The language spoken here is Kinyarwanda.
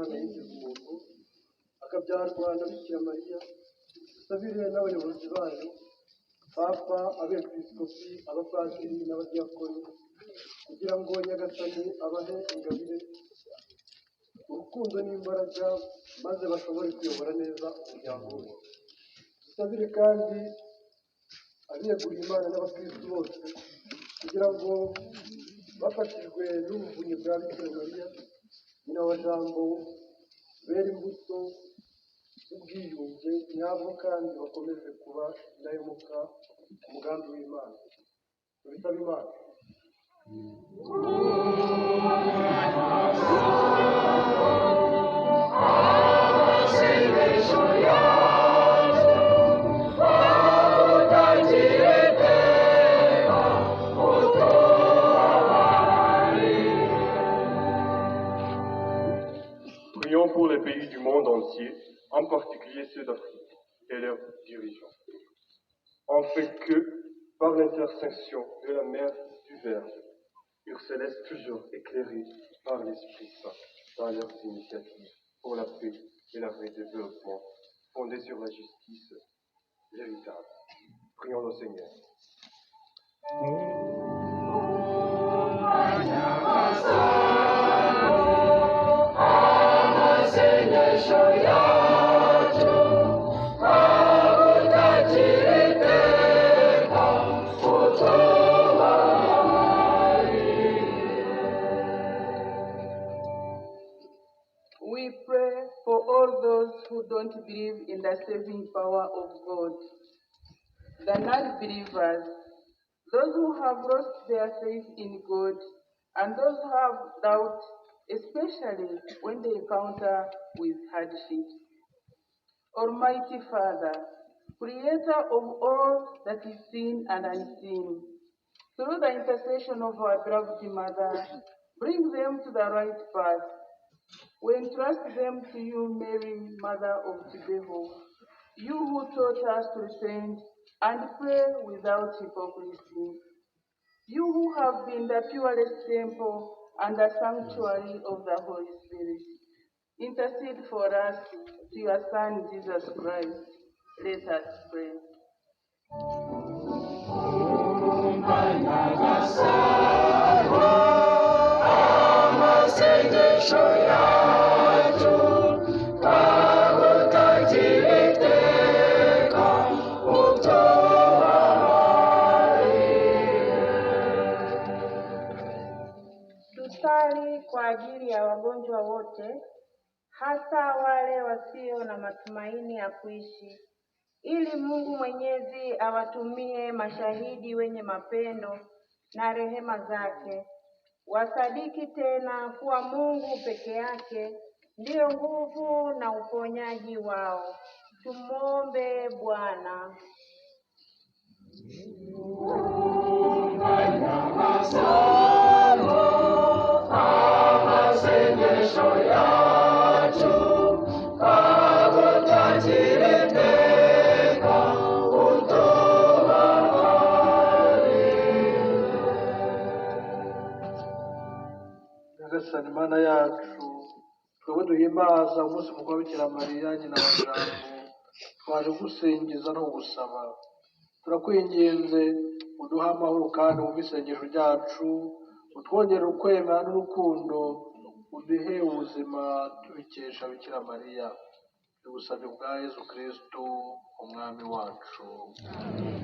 Imana yigize umuntu akabyarwa na Bikira Mariya, dusabire n'abayobozi bayo, papa, abepiskopi, abapadiri n'abadiyakoni, kugira ngo Nyagasani abahe ingabire, urukundo n'imbaraga, maze bashobore kuyobora neza umuryango we. Dusabire kandi abiyeguriye Imana n'abakristu bose, kugira ngo bafashijwe n'ubuvunyi bwa Bikira Mariya, nyina wa Jambo, bera imbuto y'ubwiyunge nyabwo kandi bakomeze kuba indahemuka ku mugambi w'Imana. Tubisaba Imana. Amasengesho Prions pour les pays du monde entier, en particulier ceux d'Afrique et leurs dirigeants, afin que, par l'intercession de la Mère du Verbe, ils se laissent toujours éclairer par l'Esprit Saint dans leurs initiatives pour la paix et le développement fondés sur la justice véritable. Prions le Seigneur. Amasengesho yacu agutakiriteka We pray for all those who don't believe in the saving power of God, the non-believers, those who have lost their faith in God, and those who have doubt, especially when they encounter with hardships. Almighty Father, Creator of all that is seen and unseen, through the intercession of our beloved Mother, bring them to the right path. We entrust them to you, Mary, Mother of Kibeho, you who taught us to repent and pray without hypocrisy. You who have been the purest temple and the sanctuary of the Holy Spirit, intercede for us to your Son, Jesus Christ. Let us pray. Amasengesho yacu agutakiriteka Tusali kwa ajili ya wagonjwa wote, hasa wale wasio na matumaini ya kuishi, ili Mungu Mwenyezi awatumie mashahidi wenye mapendo na rehema zake, wasadiki tena kuwa Mungu peke yake ndiyo nguvu na uponyaji wao. Tumuombe Bwana. Amasengesho yacu agutakiriteka Nyagasani Mana yacu, twebwe duhimbaza umunsi mukuru wa Bikira Mariya nyina wa Jambo, twaje gusingiza no gusaba. Turakwinginze uduhe amahoro kandi wumve isengesho ryacu, utwongere ukwemera n'urukundo, uduhe ubuzima tubikesha Bikira Mariya. Tugusabye bwa Yezu Kristu umwami wacu. Amen.